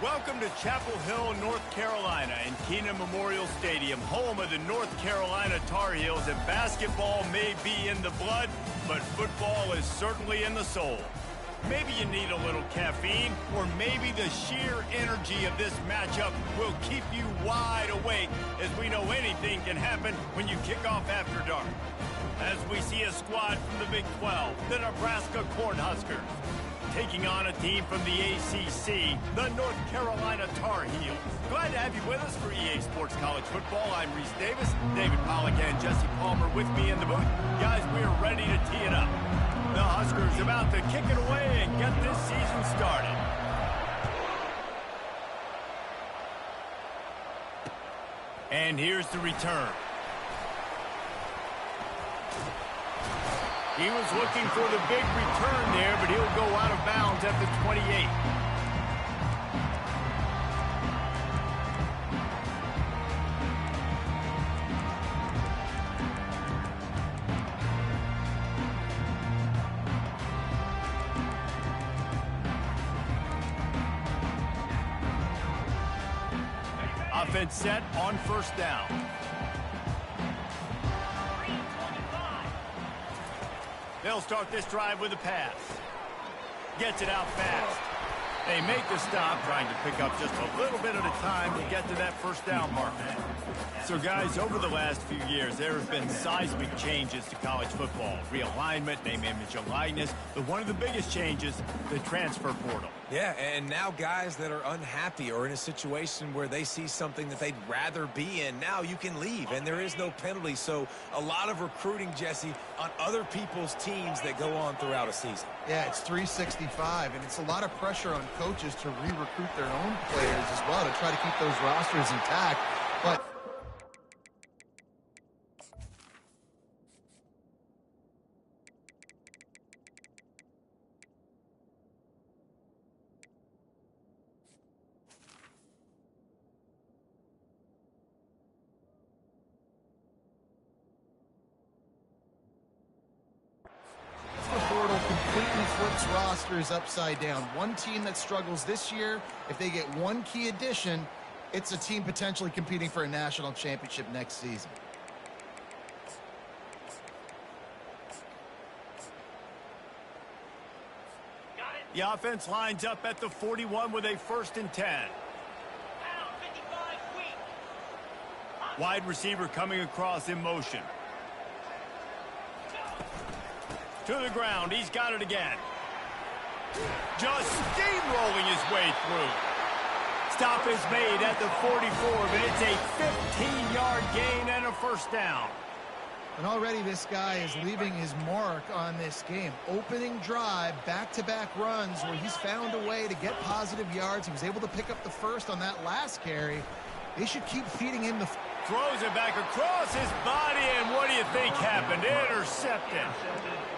Welcome to Chapel Hill, North Carolina, and Kenan Memorial Stadium, home of the North Carolina Tar Heels. And basketball may be in the blood, but football is certainly in the soul. Maybe you need a little caffeine, or maybe the sheer energy of this matchup will keep you wide awake, as we know anything can happen when you kick off after dark. As we see a squad from the Big 12, the Nebraska Cornhuskers, taking on a team from the ACC, the North Carolina Tar Heels. Glad to have you with us for EA Sports College Football. I'm Reese Davis, David Pollack and Jesse Palmer with me in the booth. Guys, we are ready to tee it up. The Huskers about to kick it away and get this season started. And here's the return. He was looking for the big return there, but he'll go out of bounds at the 28. Offense set on first down. They'll start this drive with a pass. Gets it out fast. They make the stop, trying to pick up just a little bit at a time to get to that first down mark. So, guys, over the last few years, there have been seismic changes to college football. Realignment, name, image, and likeness. But one of the biggest changes, the transfer portal. Yeah, and now guys that are unhappy or in a situation where they see something that they'd rather be in, now you can leave, and there is no penalty. So a lot of recruiting, Jesse, on other people's teams that go on throughout a season. Yeah, it's 365, and it's a lot of pressure on coaches to re-recruit their own players as well to try to keep those rosters intact. But completely flips rosters upside down. One team that struggles this year, if they get one key addition, it's a team potentially competing for a national championship next season. The offense lines up at the 41 with a 1st and 10. Wide receiver coming across in motion. To the ground, he's got it again. Just steamrolling his way through. Stop is made at the 44, but it's a 15-yard gain and a first down. And already this guy is leaving his mark on this game. Opening drive, back-to-back runs where he's found a way to get positive yards. He was able to pick up the first on that last carry. They should keep feeding him the... Throws it back across his body, and what do you think happened? Intercepted.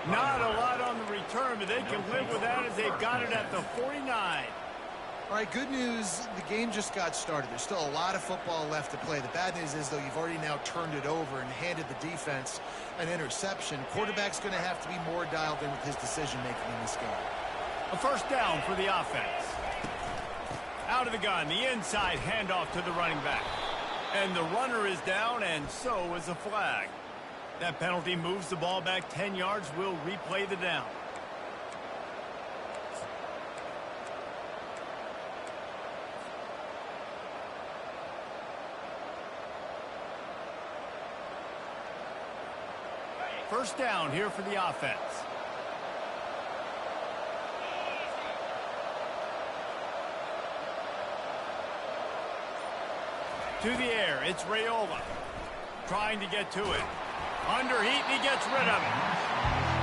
Not a lot on the return, but they can live with that as they've got it at the 49. All right, good news, the game just got started. There's still a lot of football left to play. The bad news is, though, you've already now turned it over and handed the defense an interception. Quarterback's going to have to be more dialed in with his decision-making in this game. A first down for the offense. Out of the gun, the inside handoff to the running back. And the runner is down, and so is a flag. That penalty moves the ball back 10 yards. We'll replay the down. First down here for the offense. To the air, it's Raiola. Trying to get to it. Under heat, and he gets rid of it.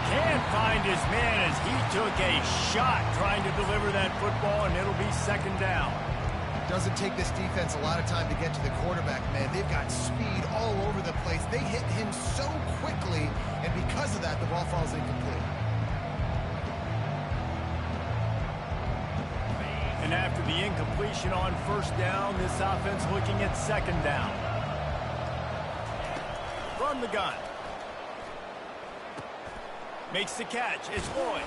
Can't find his man as he took a shot trying to deliver that football, and it'll be second down. Doesn't take this defense a lot of time to get to the quarterback, man. They've got speed all over the place. They hit him so quickly, and because of that, the ball falls incomplete. And after the incompletion on first down, this offense looking at second down. From the gun. Makes the catch. It's Boyd.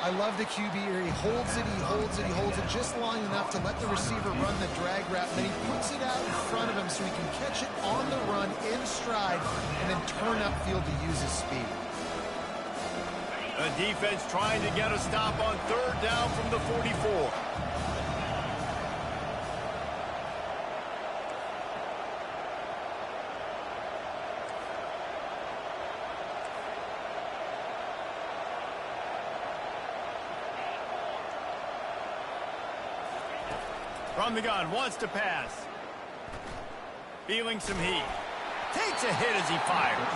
I love the QB here. He holds it, he holds it, he holds it just long enough to let the receiver run the drag route, and then he puts it out in front of him so he can catch it on the run in stride and then turn upfield to use his speed. The defense trying to get a stop on third down from the 44. From the gun, wants to pass. Feeling some heat. Takes a hit as he fires.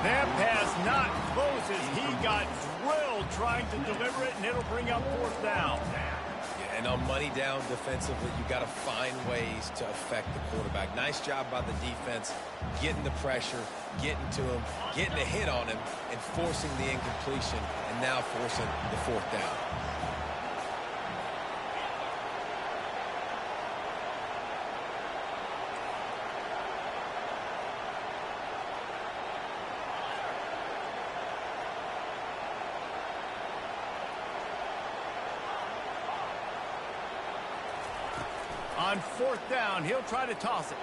That pass not close as he got drilled trying to deliver it, and it'll bring up fourth down. Yeah, and on money down defensively, you got to find ways to affect the quarterback. Nice job by the defense, getting the pressure, getting to him, getting a hit on him, and forcing the incompletion, and now forcing the fourth down. On fourth down, he'll try to toss it.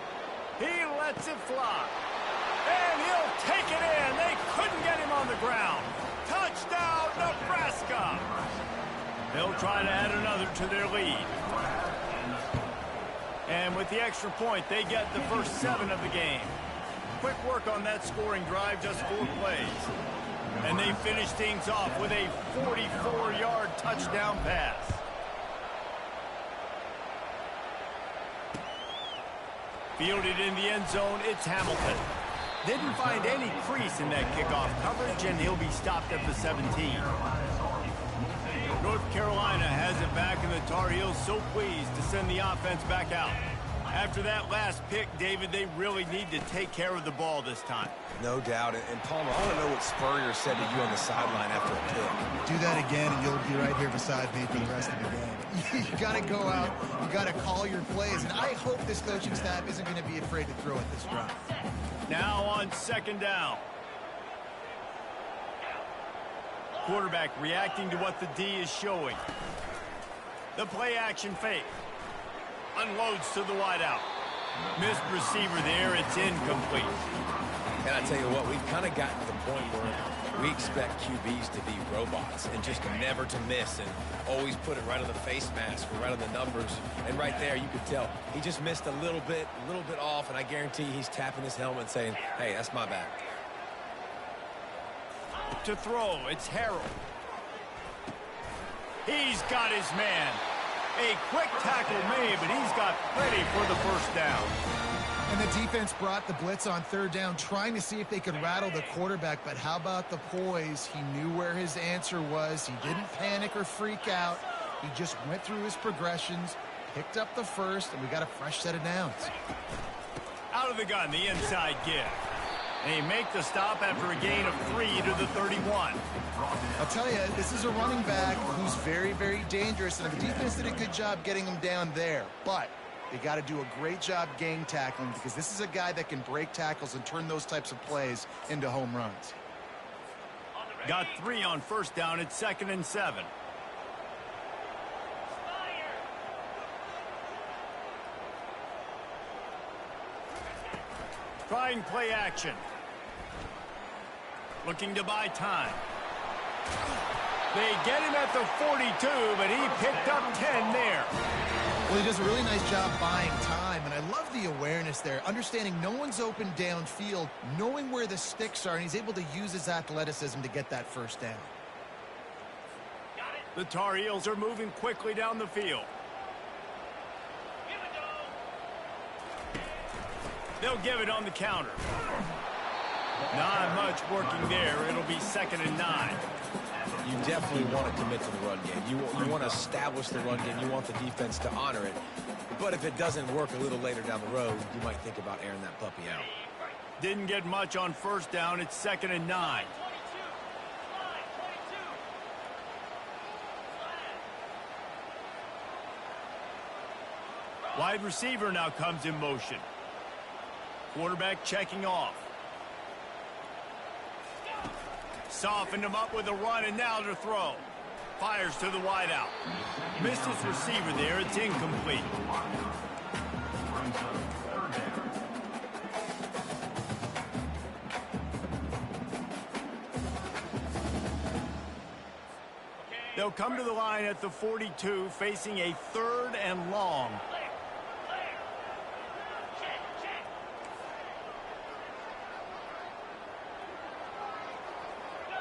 He lets it fly. And he'll take it in. They couldn't get him on the ground. Touchdown, Nebraska. They'll try to add another to their lead. And with the extra point, they get the first 7 of the game. Quick work on that scoring drive, just 4 plays. And they finish things off with a 44-yard touchdown pass. Fielded in the end zone, it's Hamilton. Didn't find any crease in that kickoff coverage, and he'll be stopped at the 17. North Carolina has it back, and the Tar Heels so pleased to send the offense back out. After that last pick, David, they really need to take care of the ball this time. No doubt. And Palmer, I want to know what Spurrier said to you on the sideline after a pick. Do that again, and you'll be right here beside me for the rest of the game. You got to go out. You got to call your plays, and I hope this coaching staff isn't going to be afraid to throw at this drive. Now on second down. Quarterback reacting to what the D is showing. The play action fake. Unloads to the wideout. Missed receiver there. It's incomplete. And I tell you what, we've kind of gotten to the point where we expect QBs to be robots and just never to miss and always put it right on the face mask or right on the numbers. And right there, you could tell he just missed a little bit off, and I guarantee he's tapping his helmet saying, hey, that's my bad. To throw, it's Harrell. He's got his man. A quick tackle made, but he's got plenty for the first down. And the defense brought the blitz on third down, trying to see if they could rattle the quarterback. But how about the poise? He knew where his answer was. He didn't panic or freak out. He just went through his progressions, picked up the first, and we got a fresh set of downs. Out of the gun, the inside give. They make the stop after a gain of 3 to the 31. I'll tell you, this is a running back who's very, very dangerous, and the defense did a good job getting him down there. But they got to do a great job gang tackling, because this is a guy that can break tackles and turn those types of plays into home runs. Got 3 on first down. It's 2nd and 7. Trying play action. Looking to buy time. They get him at the 42, but he picked up 10 there. Well, he does a really nice job buying time, and I love the awareness there, understanding no one's open downfield, knowing where the sticks are, and he's able to use his athleticism to get that first down. The Tar Heels are moving quickly down the field. They'll give it on the counter. Not much working there. It'll be 2nd and 9. You definitely want to commit to the run game. You want to establish the run game. You want the defense to honor it. But if it doesn't work a little later down the road, you might think about airing that puppy out. Didn't get much on first down. It's 2nd and 9. Wide receiver now comes in motion. Quarterback checking off. Softened him up with a run, and now to throw. fires to the wideout. Missed his receiver there. It's incomplete. They'll come to the line at the 42, facing a 3rd and long.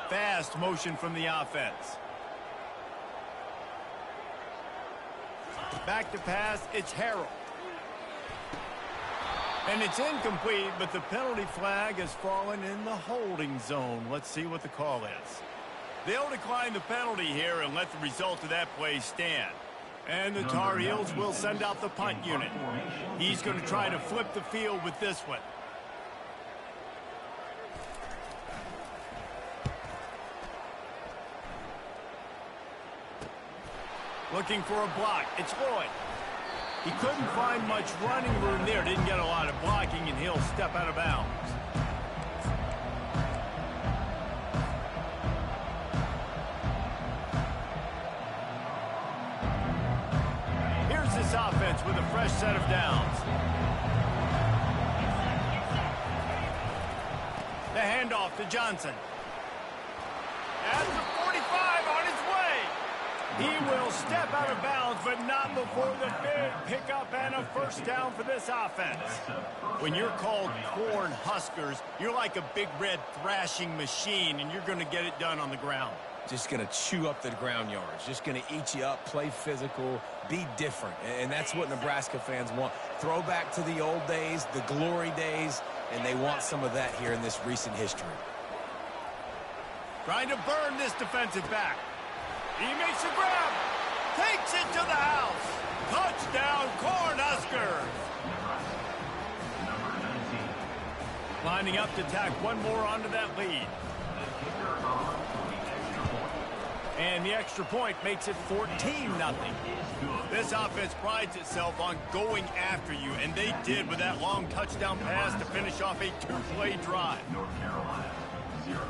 Fast motion from the offense. Back to pass, it's Harrell. And it's incomplete, but the penalty flag has fallen in the holding zone. Let's see what the call is. They'll decline the penalty here and let the result of that play stand. And the Tar Heels will send out the punt unit. He's going to try to flip the field with this one. Looking for a block. It's Lloyd. He couldn't find much running room there. Didn't get a lot of blocking, and he'll step out of bounds. Here's this offense with a fresh set of downs. The handoff to Johnson. At the 45 on his way. He will step out of bounds, but not before the big pickup and a first down for this offense. When you're called corn huskers, you're like a big red thrashing machine, and you're going to get it done on the ground. Just going to chew up the ground yards. Just going to eat you up, play physical, be different. And that's what Nebraska fans want. Throw back to the old days, the glory days, and they want some of that here in this recent history. Trying to burn this defensive back. He makes a grab. Takes it to the house. Touchdown, Cornhuskers. Lining up to tack one more onto that lead. And the extra point makes it 14-0. This offense prides itself on going after you, and they did with that long touchdown pass to finish off a 2-play drive. North Carolina, 0.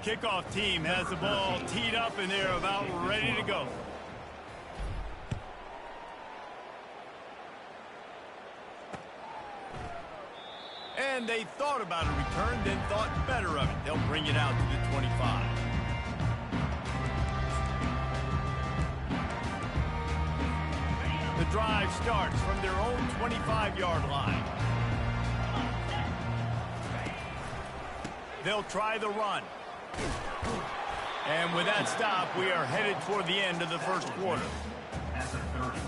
Kickoff team has the ball teed up, and they're about ready to go. And they thought about a return, then thought better of it. They'll bring it out to the 25. The drive starts from their own 25-yard line. They'll try the run. And with that stop, we are headed toward the end of the first quarter. At the 30.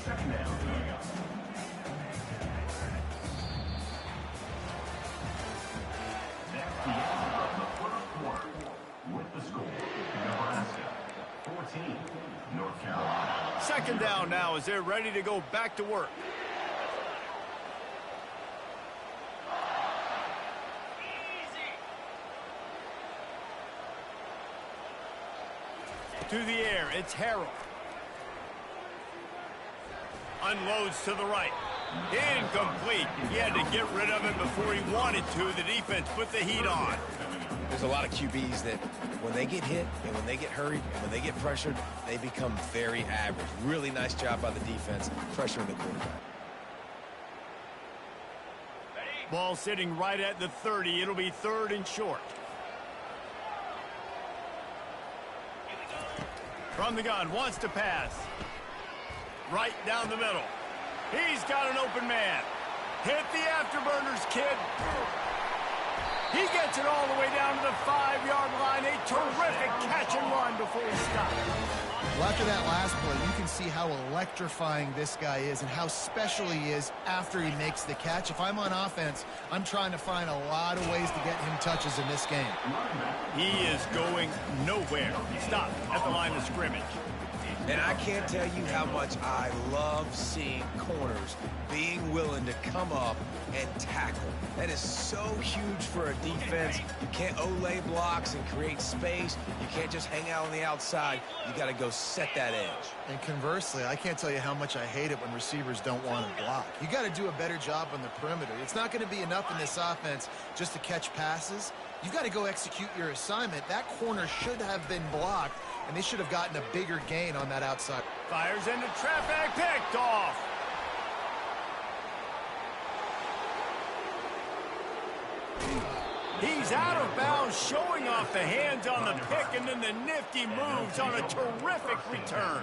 Second down. That's the end of the first quarter. With the score, Nebraska 14, North Carolina. Second down now as they're ready to go back to work. To the air, it's Harrell. Unloads to the right. Incomplete. He had to get rid of it before he wanted to. The defense put the heat on. There's a lot of QBs that when they get hit and when they get hurried and when they get pressured, they become very average. Really nice job by the defense pressuring the quarterback. Ball sitting right at the 30. It'll be 3rd and short. From the gun, wants to pass. Right down the middle. He's got an open man. Hit the afterburners, kid. He gets it all the way down to the 5-yard line. A terrific catch and run before he stopped. Well, after that last play, you can see how electrifying this guy is and how special he is after he makes the catch. If I'm on offense, I'm trying to find a lot of ways to get him touches in this game. He is going nowhere. He stopped at the line of scrimmage. And I can't tell you how much I love seeing corners being willing to come up and tackle. That is so huge for a defense. You can't olay blocks and create space. You can't just hang out on the outside. You got to go set that edge. And conversely, I can't tell you how much I hate it when receivers don't want to block. You got to do a better job on the perimeter. It's not going to be enough in this offense just to catch passes. You've got to go execute your assignment. That corner should have been blocked, and they should have gotten a bigger gain on that outside. Fires into traffic, picked off. He's out of bounds, showing off the hands on the pick, and then the nifty moves on a terrific return.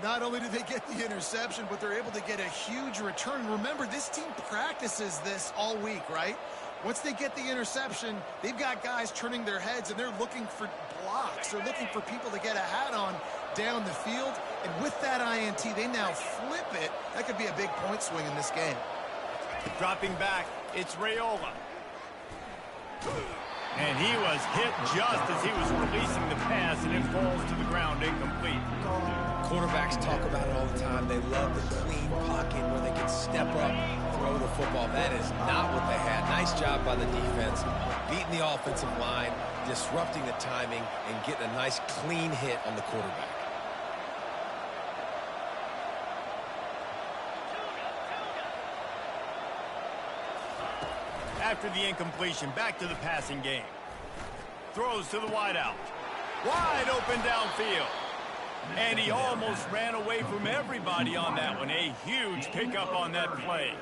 Not only do they get the interception, but they're able to get a huge return. Remember, this team practices this all week, right? Once they get the interception, they've got guys turning their heads, and they're looking for blocks. They're looking for people to get a hat on down the field. And with that INT, they now flip it. That could be a big point swing in this game. Dropping back, it's Raiola. And he was hit just as he was releasing the pass, and it falls to the ground incomplete. Quarterbacks talk about it all the time. They love the clean pocket where they can step up, throw the football. That is not what they had. Nice job by the defense, beating the offensive line, disrupting the timing, and getting a nice clean hit on the quarterback. After the incompletion, back to the passing game. Throws to the wideout. Wide open downfield. And he almost ran away from everybody on that one. A huge pickup on that play.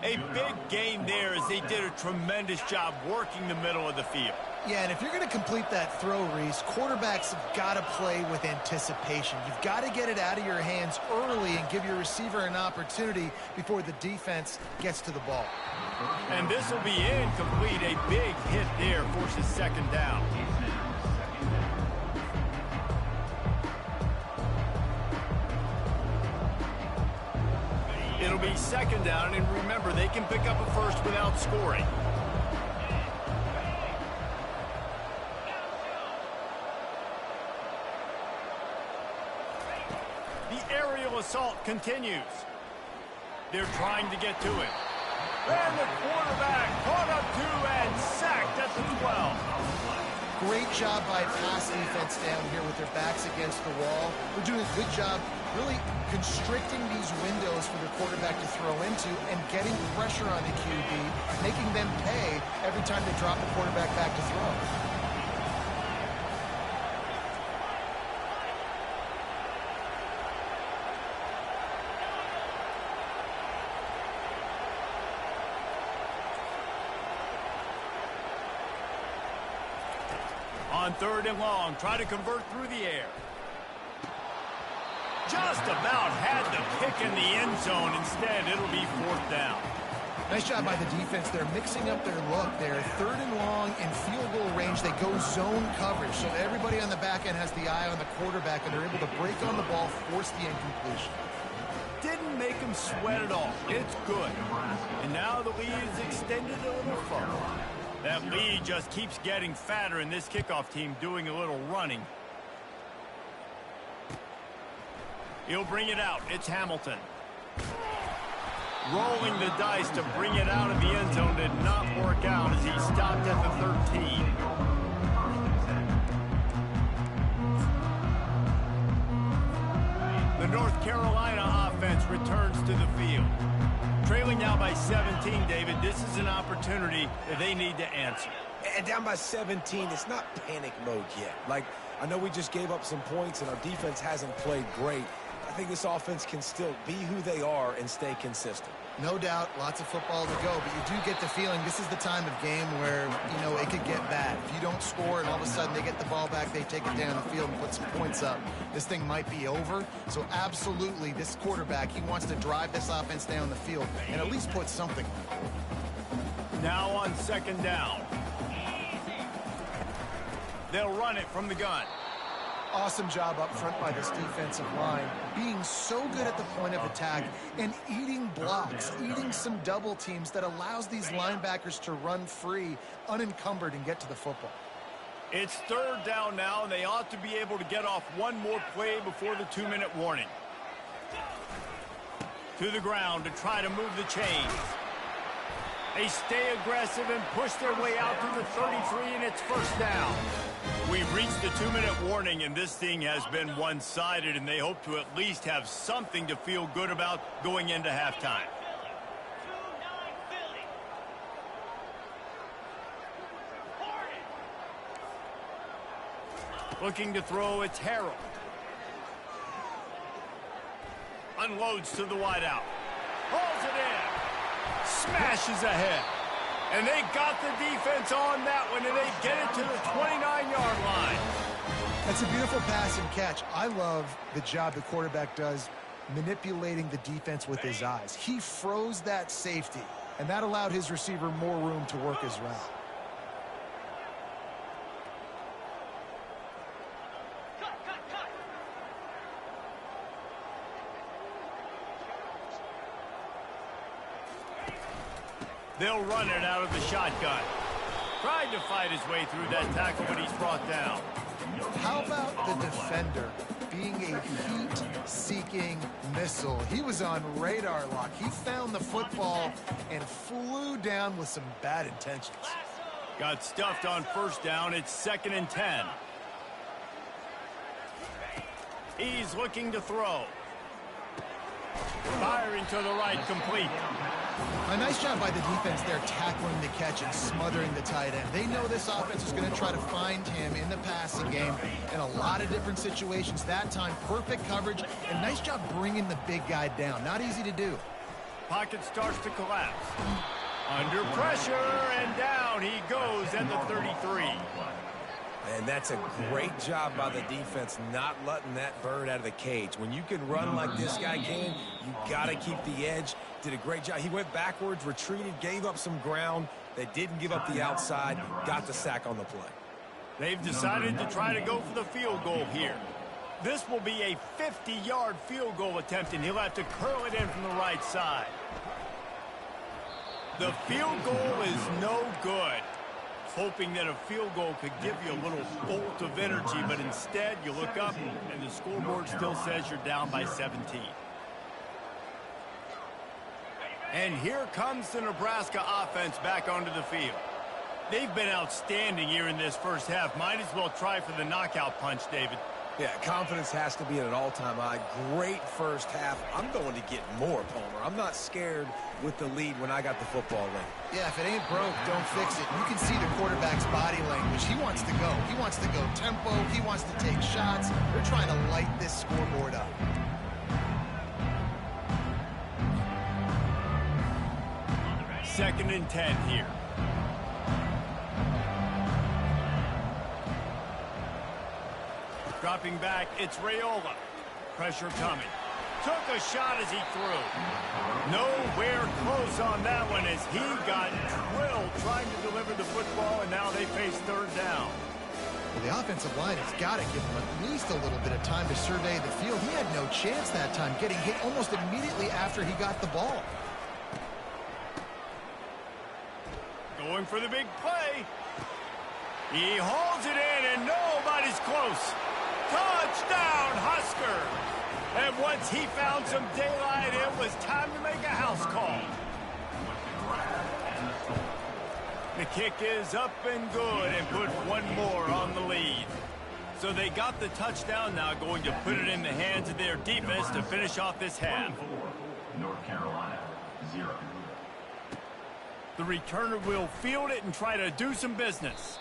A big gain there as they did a tremendous job working the middle of the field. Yeah, and if you're going to complete that throw, Reese, quarterbacks have got to play with anticipation. You've got to get it out of your hands early and give your receiver an opportunity before the defense gets to the ball. And this will be incomplete. A big hit there forces second down. It'll be second down, and remember, they can pick up a first without scoring. The aerial assault continues. They're trying to get to it. And the quarterback caught up to and sacked at the 12. Great job by pass defense down here with their backs against the wall. They're doing a good job really constricting these windows for their quarterback to throw into and getting pressure on the QB, making them pay every time they drop the quarterback back to throw. On third and long, try to convert through the air. Just about had the pick in the end zone. Instead, it'll be fourth down. Nice job by the defense. They're mixing up their look there. Third and long in field goal range. They go zone coverage. So everybody on the back end has the eye on the quarterback, and they're able to break on the ball, force the incompletion. Didn't make him sweat at all. It's good. And now the lead is extended a little further. That lead just keeps getting fatter, and this kickoff team doing a little running. He'll bring it out. It's Hamilton. Rolling the dice to bring it out of the end zone did not work out as he stopped at the 13. The North Carolina offense returns to the field. Trailing now by 17, David, this is an opportunity that they need to answer. And down by 17, it's not panic mode yet. Like, I know we just gave up some points and our defense hasn't played great. I think this offense can still be who they are and stay consistent. No doubt, lots of football to go, but you do get the feeling this is the time of game where, you know, it could get bad. If you don't score and all of a sudden they get the ball back, they take it down the field and put some points up, this thing might be over. So absolutely, this quarterback, he wants to drive this offense down the field and at least put something on. Now on second down. They'll run it from the gun. Awesome job up front by this defensive line, being so good at the point of attack and eating blocks, eating some double teams that allows these linebackers to run free, unencumbered, and get to the football. It's third down now, and they ought to be able to get off one more play before the 2-minute warning. To the ground to try to move the chains. They stay aggressive and push their way out to the 33, and it's first down. We've reached the 2-minute warning, and this thing has been one-sided, and they hope to at least have something to feel good about going into halftime. Looking to throw, it's Harrell. Unloads to the wideout. Hauls it in. Smashes ahead. And they got the defense on that one, and they get it to the 29-yard line. That's a beautiful pass and catch. I love the job the quarterback does manipulating the defense with his eyes. He froze that safety, and that allowed his receiver more room to work his route. They'll run it out of the shotgun. Tried to fight his way through that tackle, but he's brought down. How about the defender being a heat-seeking missile? He was on radar lock. He found the football and flew down with some bad intentions. Got stuffed on first down. It's 2nd and 10. He's looking to throw. Firing to the right, complete. A nice job by the defense there, tackling the catch and smothering the tight end. They know this offense is going to try to find him in the passing game in a lot of different situations. That time, perfect coverage, and nice job bringing the big guy down. Not easy to do. Pocket starts to collapse. Under pressure, and down he goes at the 33. And that's a great job by the defense not letting that bird out of the cage. When you can run like this guy can, you got to keep the edge. Did a great job. He went backwards, retreated, gave up some ground. They didn't give up the outside, got the sack on the play. They've decided to try to go for the field goal here. This will be a 50-yard field goal attempt, and he'll have to curl it in from the right side. The field goal is no good. Hoping that a field goal could give you a little bolt of energy, but instead you look up and the scoreboard still says you're down by 17. And here comes the Nebraska offense back onto the field. They've been outstanding here in this first half. Might as well try for the knockout punch, David. Yeah, confidence has to be at an all-time high. Great first half. I'm going to get more, Palmer. I'm not scared with the lead when I got the football late. Yeah, if it ain't broke, don't fix it. You can see the quarterback's body language. He wants to go. He wants to go tempo. He wants to take shots. They're trying to light this scoreboard up. Second and 10 here. Dropping back, it's Raiola. Pressure coming. Took a shot as he threw. Nowhere close on that one as he got drilled trying to deliver the football, and now they face third down. Well, the offensive line has got to give him at least a little bit of time to survey the field. He had no chance that time, getting hit almost immediately after he got the ball. Going for the big play. He hauls it in, and nobody's close. Touchdown, Husker! And once he found some daylight, it was time to make a house call. The kick is up and good and put one more on the lead. So they got the touchdown, now going to put it in the hands of their defense to finish off this half. North Carolina, 0. The returner will field it and try to do some business.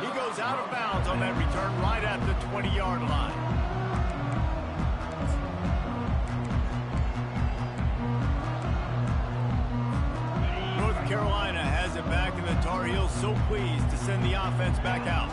He goes out of bounds on that return right at the 20-yard line. North Carolina has it back, and the Tar Heels so pleased to send the offense back out.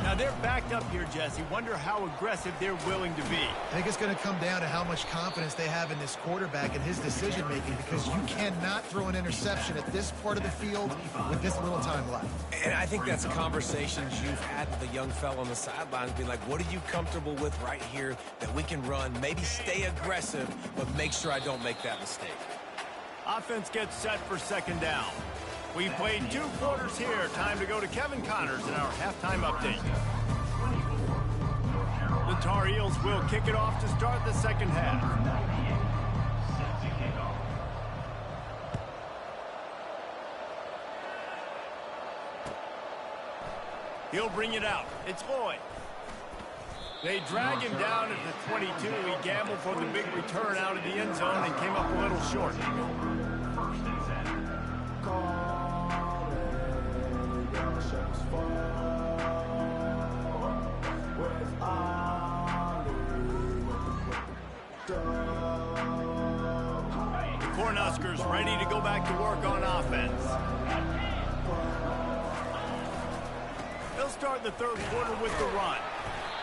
Now they're backed up here, Jesse. Wonder how aggressive they're willing to be. I think it's going to come down to how much confidence they have in this quarterback and his decision-making, because you cannot throw an interception at this part of the field with this little time left. And I think that's conversations you've had with a young fellow on the sidelines, being like, what are you comfortable with right here that we can run? Maybe stay aggressive, but make sure I don't make that mistake. Offense gets set for second down. We've played 2 quarters here. Time to go to Kevin Connors in our halftime update. The Tar Heels will kick it off to start the second half. He'll bring it out. It's Lloyd. They drag him down at the 22. He gambled for the big return out of the end zone and came up a little short. The Cornhuskers ready to go back to work on offense. They'll start the third quarter with the run.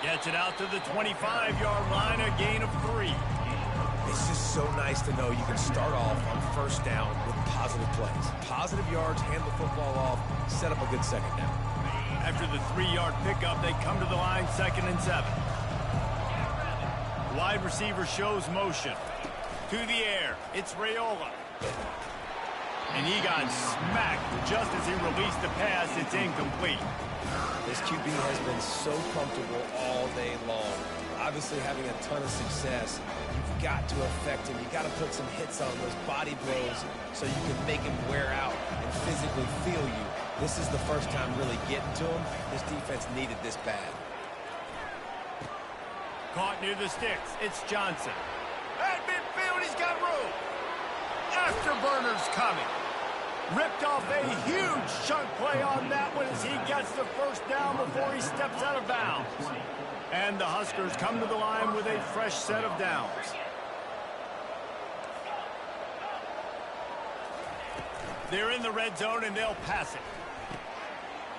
Gets it out to the 25-yard line, a gain of 3. It's just so nice to know you can start off on first down with positive plays. Positive yards, hand the football off, set up a good second down. After the 3-yard pickup, they come to the line, 2nd and 7. Wide receiver shows motion. To the air, it's Raiola. And he got smacked just as he released the pass. It's incomplete. This QB has been so comfortable all day long. Obviously having a ton of success. You've got to affect him. You've got to put some hits on those body blows so you can make him wear out and physically feel you. This is the first time really getting to him. This defense needed this bad. Caught near the sticks. It's Johnson. At midfield, he's got room. Afterburner's coming. Ripped off a huge chunk play on that one as he gets the first down before he steps out of bounds. And the Huskers come to the line with a fresh set of downs. They're in the red zone and they'll pass it.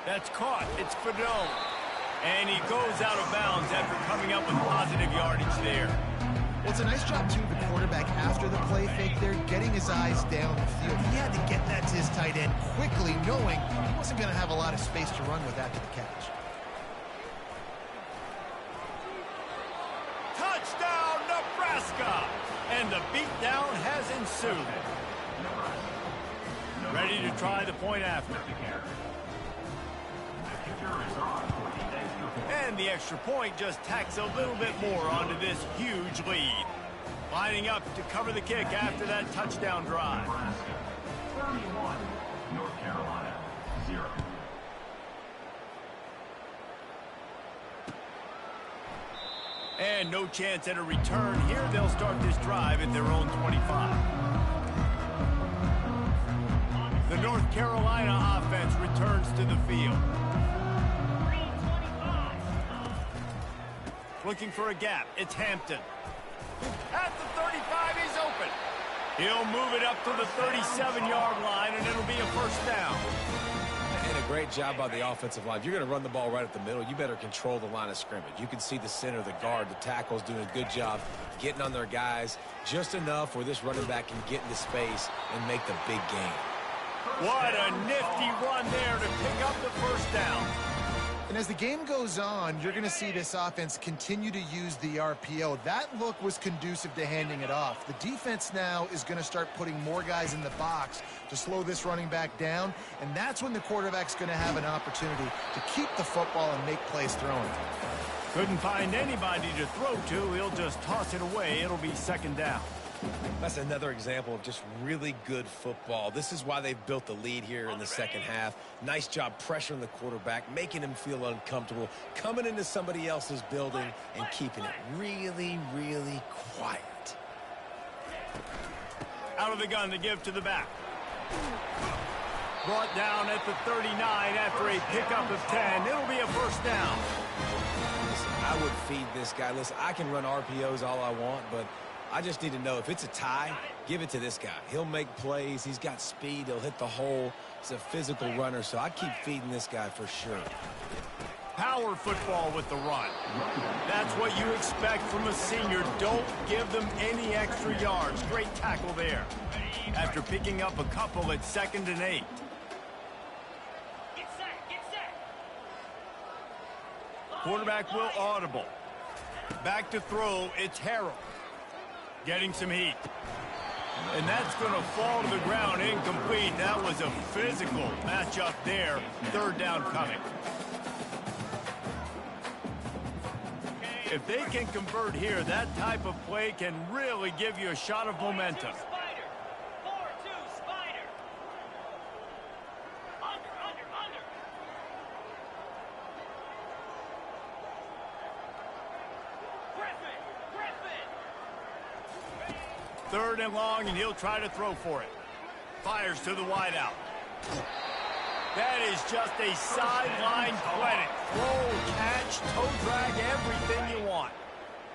That's caught. It's Fidel. And he goes out of bounds after coming up with positive yardage there. Well, it's a nice job, too, of the quarterback after the play fake there, getting his eyes down the field. He had to get that to his tight end quickly, knowing he wasn't going to have a lot of space to run with after the catch. Touchdown, Nebraska! And the beatdown has ensued. Ready to try the point after. And the extra point just tacks a little bit more onto this huge lead. Lining up to cover the kick after that touchdown drive. 31, North Carolina, 0. And no chance at a return here. They'll start this drive at their own 25. The North Carolina offense returns to the field. Looking for a gap. It's Hampton. At the 35, he's open. He'll move it up to the 37-yard line, and it'll be a first down. And a great job by the offensive line. If you're going to run the ball right at the middle, you better control the line of scrimmage. You can see the center, the guard, the tackles doing a good job getting on their guys just enough where this running back can get into space and make the big game. What a nifty run there to pick up the first down. And as the game goes on, you're going to see this offense continue to use the RPO. That look was conducive to handing it off. The defense now is going to start putting more guys in the box to slow this running back down, and that's when the quarterback's going to have an opportunity to keep the football and make plays throwing. Couldn't find anybody to throw to. He'll just toss it away. It'll be second down. That's another example of just really good football. This is why they've built the lead here in the second half. Nice job pressuring the quarterback, making him feel uncomfortable, coming into somebody else's building and keeping it really, really quiet. Out of the gun to give to the back. Brought down at the 39 after a pickup of 10. It'll be a first down. Listen, I would feed this guy. Listen, I can run RPOs all I want, but I just need to know if it's a tie, give it to this guy. He'll make plays. He's got speed. He'll hit the hole. He's a physical runner, so I keep feeding this guy for sure. Power football with the run. That's what you expect from a senior. Don't give them any extra yards. Great tackle there. After picking up a couple at 2nd and 8. Quarterback will audible. Back to throw. It's Harrell. Getting some heat. And that's going to fall to the ground incomplete. That was a physical matchup there. Third down coming. If they can convert here, that type of play can really give you a shot of momentum. 4-2 Spider. Under. Griffin. Third and long, and he'll try to throw for it. Fires to the wideout. That is just a sideline credit. Throw, catch, toe drag, everything you want.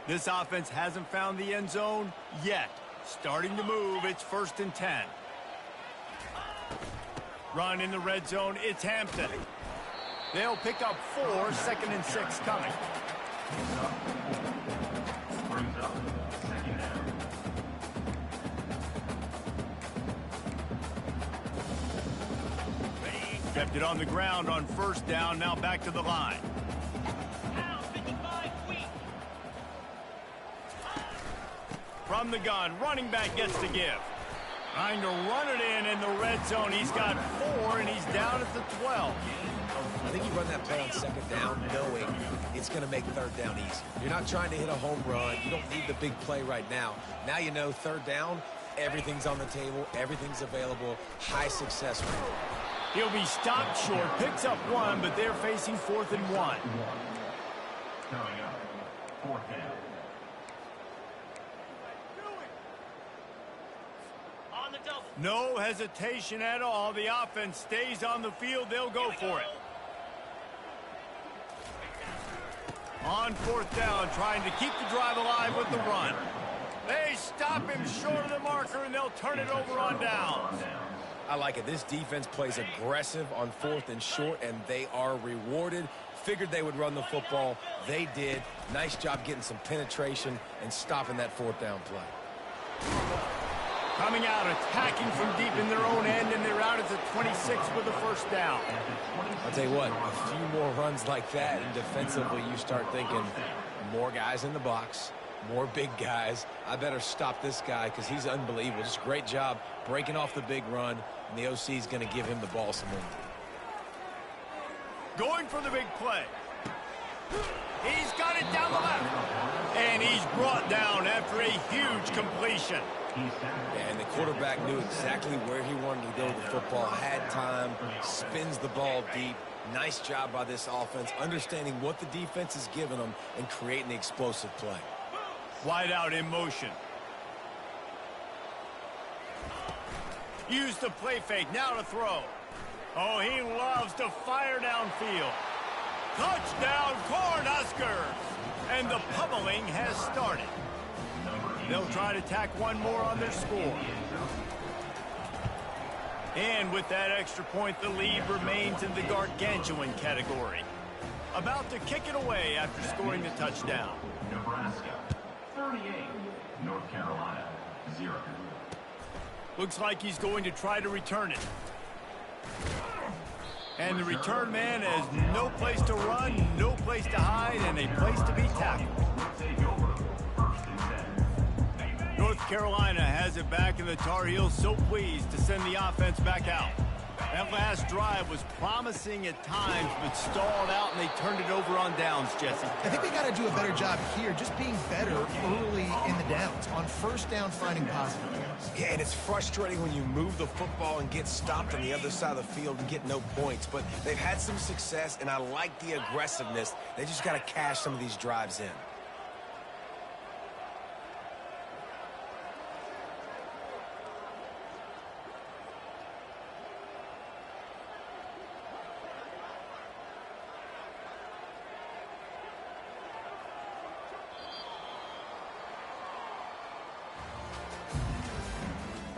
This offense hasn't found the end zone yet. Starting to move, it's 1st and 10. Run in the red zone, it's Hampton. They'll pick up 4, 2nd and 6 coming. Brings up second down. Kept it on the ground on 1st down, now back to the line. Pound 55 weak. From the gun, running back gets to give. Trying to run it in the red zone. He's got 4, and he's down at the 12. I think you run that play on 2nd down knowing it's going to make 3rd down easy. You're not trying to hit a home run. You don't need the big play right now. Now you know 3rd down, everything's on the table, everything's available, high success rate. He'll be stopped short, picks up 1, but they're facing 4th and 1. Coming up, 4th down. On the double. No hesitation at all. The offense stays on the field. They'll go for it. On 4th down, trying to keep the drive alive with the run. They stop him short of the marker, and they'll turn it over on downs. I like it. This defense plays aggressive on 4th and short, and they are rewarded. Figured they would run the football. They did. Nice job getting some penetration and stopping that 4th down play. Coming out, attacking from deep in their own end, and they're out at the 26 with the 1st down. I'll tell you what, a few more runs like that, and defensively you start thinking more guys in the box, more big guys. I better stop this guy because he's unbelievable. Just a great job breaking off the big run, and the OC is going to give him the ball some more. Going for the big play. He's got it down the left. And he's brought down after a huge completion. And the quarterback knew exactly where he wanted to go with the football, had time, spins the ball deep. Nice job by this offense, understanding what the defense is giving them and creating the explosive play. Wide out in motion. Use the play fake, now to throw. Oh, he loves to fire downfield. Touchdown, Cornhuskers! And the pummeling has started. They'll try to tack one more on their score. And with that extra point, the lead remains in the gargantuan category. About to kick it away after scoring the touchdown. Nebraska, 38. North Carolina, 0. Looks like he's going to try to return it. And the return man has no place to run, no place to hide, and a place to be tackled. Take over, 1st and 10. North Carolina has it back, and the Tar Heels so pleased to send the offense back out. That last drive was promising at times, but stalled out, and they turned it over on downs, Jesse. I think they got to do a better job here, just being better early in the downs. On 1st down, finding positive points. Yeah, and it's frustrating when you move the football and get stopped on the other side of the field and get no points. But they've had some success, and I like the aggressiveness. They just got to cash some of these drives in.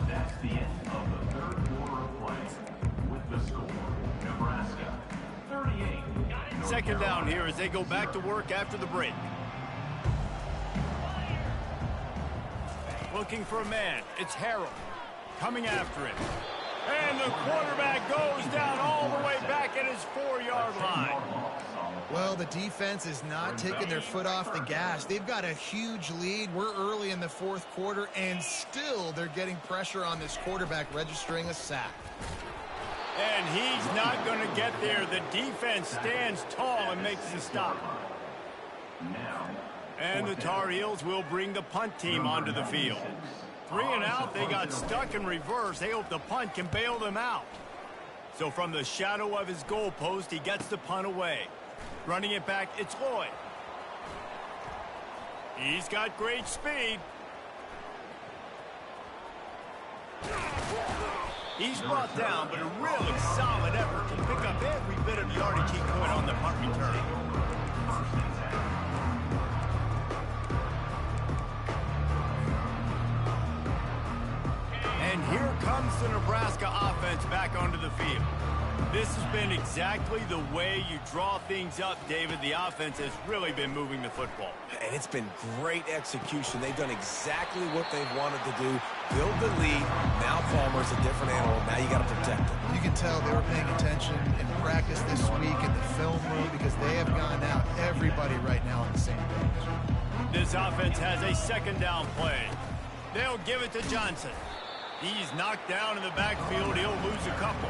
That's the end of the 3rd quarter of play. With the score, Nebraska, 38. North 2nd down Carolina, here as they go back to work after the break. Looking for a man. It's Harrell. Coming after him. And the quarterback goes down all the way back at his 4-yard line. loss on the Well, the defense is not taking their foot off the gas. They've got a huge lead. We're early in the fourth quarter, and still they're getting pressure on this quarterback, registering a sack. And he's not going to get there. The defense stands tall and makes the stop. And the Tar Heels will bring the punt team onto the field. 3 and out, they got stuck in reverse. They hope the punt can bail them out. So from the shadow of his goalpost, he gets the punt away. Running it back, it's Lloyd. He's got great speed. He's brought down, but a really solid effort to pick up every bit of yardage he could on the punt return. And here comes the Nebraska offense back onto the field. This has been exactly the way you draw things up, David. The offense has really been moving the football. And it's been great execution. They've done exactly what they've wanted to do. Build the lead. Now Palmer's a different animal. Now you got to protect him. You can tell they were paying attention in practice this week in the film room because they have gone out, everybody right now on the same page. This offense has a second down play. They'll give it to Johnson. He's knocked down in the backfield. He'll lose a couple.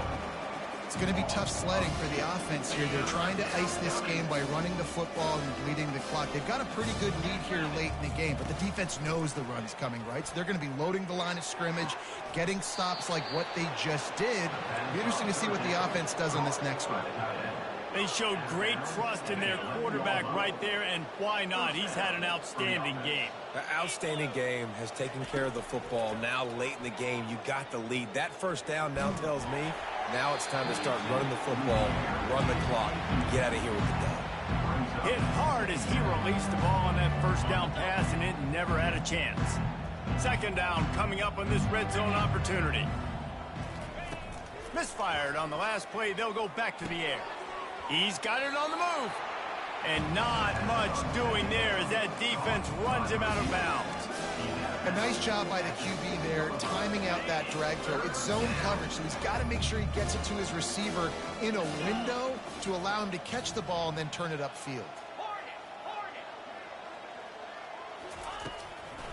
It's going to be tough sledding for the offense here. They're trying to ice this game by running the football and bleeding the clock. They've got a pretty good lead here late in the game, but the defense knows the run's coming, right? So they're going to be loading the line of scrimmage, getting stops like what they just did. It'll be interesting to see what the offense does on this next one. They showed great trust in their quarterback right there, and why not? He's had an outstanding game. An outstanding game, has taken care of the football. Now late in the game, you got the lead. That first down now tells me now it's time to start running the football, run the clock, get out of here with the dub. Hit hard as he released the ball on that first down pass, and it never had a chance. Second down coming up on this red zone opportunity. Misfired on the last play. They'll go back to the air. He's got it on the move. And not much doing there as that defense runs him out of bounds. A nice job by the QB there, timing out that drag throw. It's zone coverage, so he's got to make sure he gets it to his receiver in a window to allow him to catch the ball and then turn it upfield.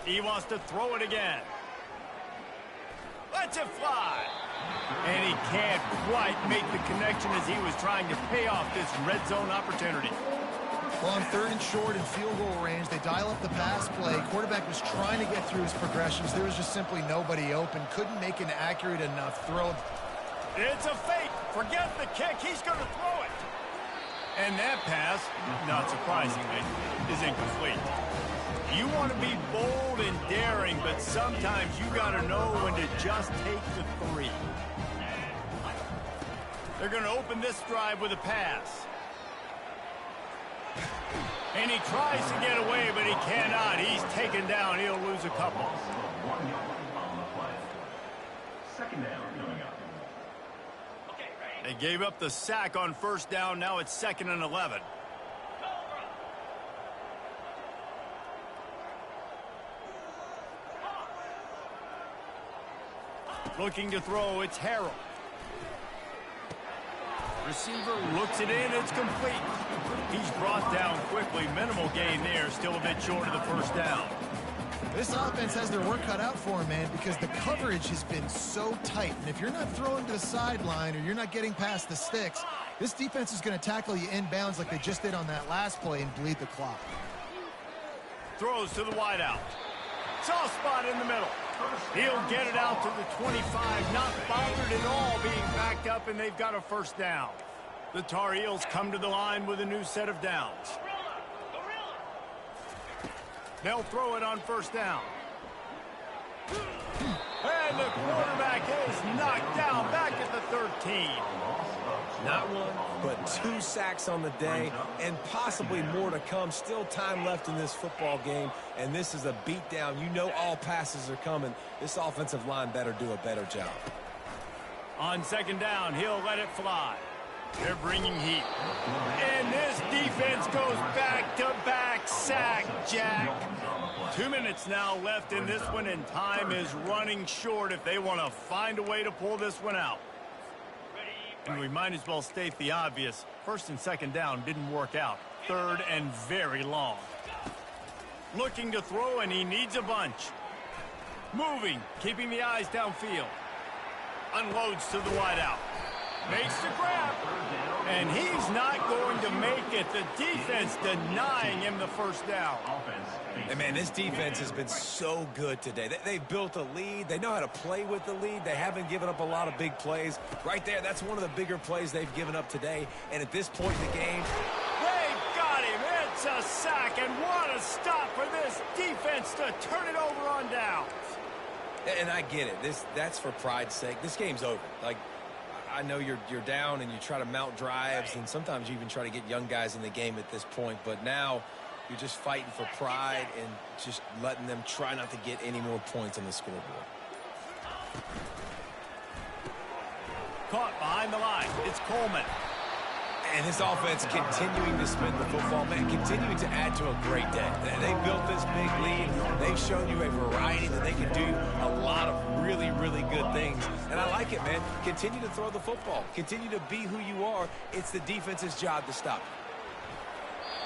He wants to throw it again. Lets it fly. And he can't quite make the connection as he was trying to pay off this red zone opportunity. Well, on 3rd and short and field goal range, they dial up the pass play. Quarterback was trying to get through his progressions. There was just simply nobody open. Couldn't make an accurate enough throw. It's a fake. Forget the kick. He's going to throw it. And that pass, not surprisingly, is incomplete. You want to be bold and daring, but sometimes you got to know when to just take the 3. They're going to open this drive with a pass. And he tries to get away, but he cannot. He's taken down. He'll lose a couple. 1 yard on the play. Second down coming up. They gave up the sack on first down. Now it's 2nd and 11. Looking to throw, it's Harrell. Receiver looks it in, it's complete. He's brought down quickly. Minimal gain there, still a bit short of the first down. This offense has their work cut out for him, man, because the coverage has been so tight. And if you're not throwing to the sideline or you're not getting past the sticks, this defense is going to tackle you inbounds like they just did on that last play and bleed the clock. Throws to the wideout. Soft spot in the middle. He'll get it out to the 25, not bothered at all being backed up, and they've got a first down. The Tar Heels come to the line with a new set of downs. They'll throw it on first down. And the quarterback is knocked down back at the 13. Not 1, but 2 sacks on the day, and possibly more to come. Still time left in this football game, and this is a beatdown. You know all passes are coming. This offensive line better do a better job. On second down, he'll let it fly. They're bringing heat. And this defense goes back-to-back sack, Jack. 2 minutes now left in this one, and time is running short if they want to find a way to pull this one out. And we might as well state the obvious. First and second down didn't work out. Third and very long. Looking to throw, and he needs a bunch. Moving, keeping the eyes downfield. Unloads to the wideout. Makes the grab. And he's not going to make it. The defense denying him the first down. And man, this defense has been so good today. They've built a lead. They know how to play with the lead. They haven't given up a lot of big plays. Right there, that's one of the bigger plays they've given up today. And at this point in the game, They've got him. It's a sack. And what a stop for this defense to turn it over on downs. and I get it. That's for pride's sake. This game's over. Like, I know you're down and you try to mount drives, and sometimes you even try to get young guys in the game at this point. But now you're just fighting for pride and just letting them try not to get any more points on the scoreboard. Caught behind the line. It's Coleman. And his offense continuing to spin the football, man, continuing to add to a great day. They built this big lead. They've shown you a variety that they can do a lot of really, really good things. And I like it, man. Continue to throw the football. Continue to be who you are. It's the defense's job to stop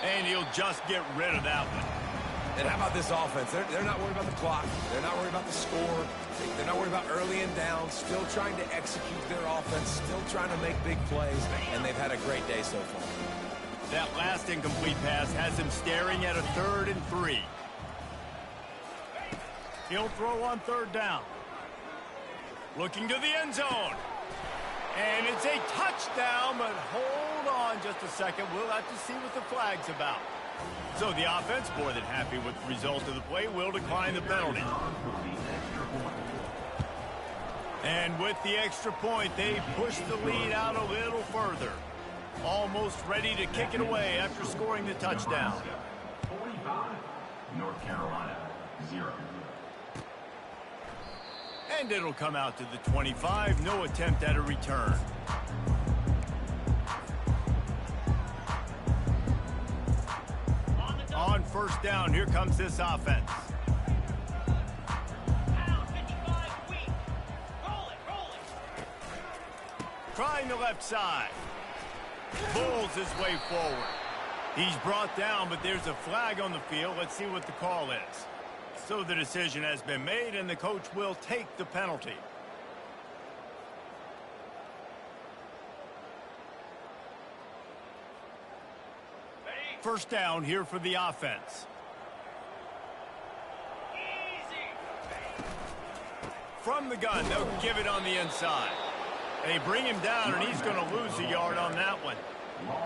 you. And he'll just get rid of that one. And how about this offense? They're not worried about the clock. They're not worried about the score. They're not worried about early and down. Still trying to execute their offense. Still trying to make big plays. And they've had a great day so far. That last incomplete pass has him staring at a 3rd and 3. He'll throw on 3rd down. Looking to the end zone. And it's a touchdown, but hold on just a second. We'll have to see what the flag's about. So the offense, more than happy with the result of the play, will decline the penalty. And with the extra point, they push the lead out a little further. Almost ready to kick it away after scoring the touchdown. 45, North Carolina, 0. And it'll come out to the 25. No attempt at a return. On 1st down, here comes this offense. Trying the left side. Pulls his way forward. He's brought down, but there's a flag on the field. Let's see what the call is. So the decision has been made, and the coach will take the penalty. First down here for the offense. From the gun, they'll give it on the inside. They bring him down, and he's going to lose a yard on that one.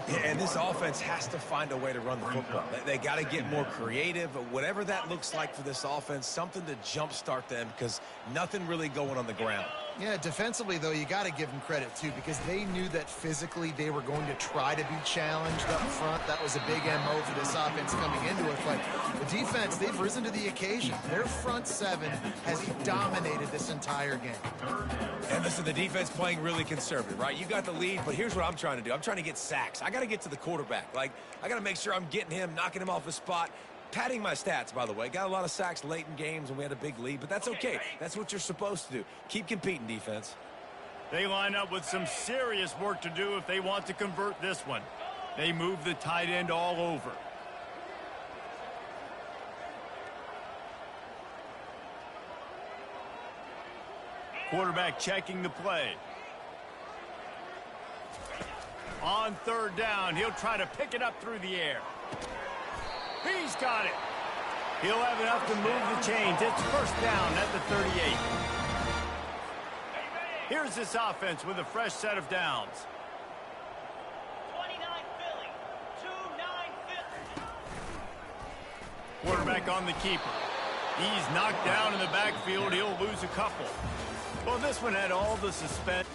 Yeah, and this offense has to find a way to run the football. They got to get more creative, but whatever that looks like for this offense, something to jumpstart them, because nothing really going on the ground. Yeah, defensively, though, you got to give them credit, too, because they knew that physically they were going to try to be challenged up front. That was a big MO for this offense coming into it. But the defense, they've risen to the occasion. Their front seven has dominated this entire game. And listen, the defense playing really conservative, right? You got the lead, but here's what I'm trying to do. I'm trying to get sacks. I got to get to the quarterback. Like, I got to make sure I'm getting him, knocking him off his spot. Padding my stats, by the way. Got a lot of sacks late in games when we had a big lead, but that's okay. That's what you're supposed to do. Keep competing, defense. They line up with some serious work to do if they want to convert this one. They move the tight end all over. Quarterback checking the play. On 3rd down, he'll try to pick it up through the air. He's got it. He'll have enough to move the chains. It's 1st down at the 38. Here's this offense with a fresh set of downs. 29 Philly, 2-9 Philly. Quarterback on the keeper. He's knocked down in the backfield. He'll lose a couple. Well, this one had all the suspense.